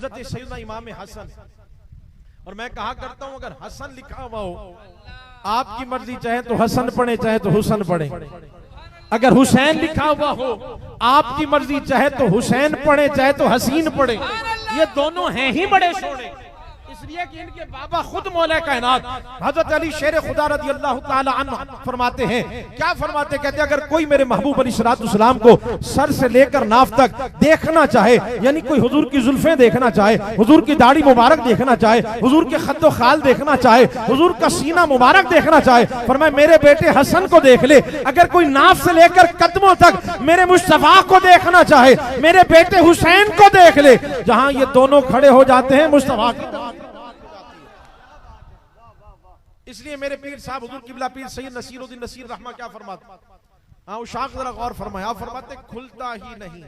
हजरत सैयदना इमाम हसन। और मैं कहा करता हूं अगर हसन लिखा हुआ हो, आपकी मर्जी चाहे तो हसन पढ़े चाहे तो हुसन पढ़े। अगर हुसैन लिखा हुआ हो, आपकी मर्जी चाहे तो हुसैन पढ़े चाहे तो हसीन पढ़े। ये दोनों हैं ही बड़े सोने, इसलिए कि इनके बाबा खुद मौला कायनात हजरत अली शेर खुदा रज़ी अल्लाह ताला अन्हु फरमाते हैं, क्या फरमाते, कहते हैं अगर कोई मेरे महबूब अलैहिस्सलाम को सर से लेकर नाफ तक देखना चाहे, यानी कोई हुजूर की जुल्फें देखना चाहे, हुजूर की दाढ़ी मुबारक देखना चाहे, हुजूर के खद्दो खाल देखना चाहे, हुजूर का सीना मुबारक देखना चाहे, फरमाए मेरे बेटे हसन को देख ले। अगर कोई नाफ से लेकर कदमों तक मेरे मुस्तफा को देखना चाहे, मेरे बेटे हुसैन को देख ले। जहां ये दोनों खड़े हो जाते हैं मुस्तफा की तरफ। इसलिए मेरे पीर साहब हुजूर किबला पीर सैयद नसीरुद्दीन नसीर रहमा क्या फरमाते, हाँ उशाक जरा गौर फरमाया, आप फरमाते खुलता ही नहीं।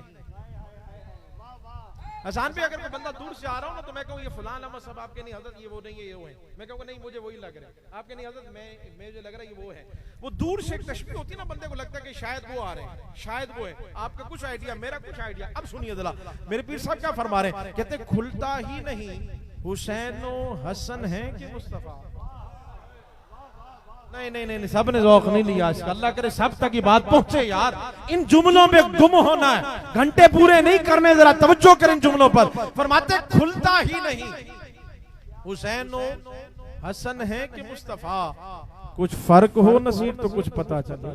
अजान पे अगर कोई बंदा दूर से आ रहा हो ना, तो मैं कहूँ ये फलां अहमद साहब आपके नहीं हजरत, ये वो नहीं है, ये वो है। मैं कहूँगा नहीं मुझे वही लग रहा है, आपके नहीं हजरत, मैं जो लग रहा है ये वो है। वो दूर से एक तशबीह होती है ना, बंदे को लगता है कि शायद वो आ रहे हैं, शायद वो है। आपका कुछ आइडिया, मेरा कुछ आइडिया। अब सुनिए जरा मेरे पीर साहब क्या फरमा रहे हैं, कहते खुलता ही नहीं हुसैन हसन है कि मुस्तफा। नहीं नहीं नहीं, सब ने ज़ौक़ नहीं लिया इसका। अल्लाह करे सब तक ये बात पहुंचे यार। इन जुमलों में गुम होना है, घंटे पूरे नहीं करने, जरा तवज्जो करें इन जुमलों पर। फरमाते खुलता ही नहीं हुसैन हसन है कि मुस्तफा। कुछ फर्क हो नसीर तो कुछ पता चले,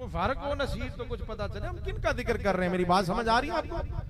फर्क हो नसीर तो कुछ पता चले। हम किन का जिक्र कर रहे हैं, मेरी बात समझ आ रही है आपको?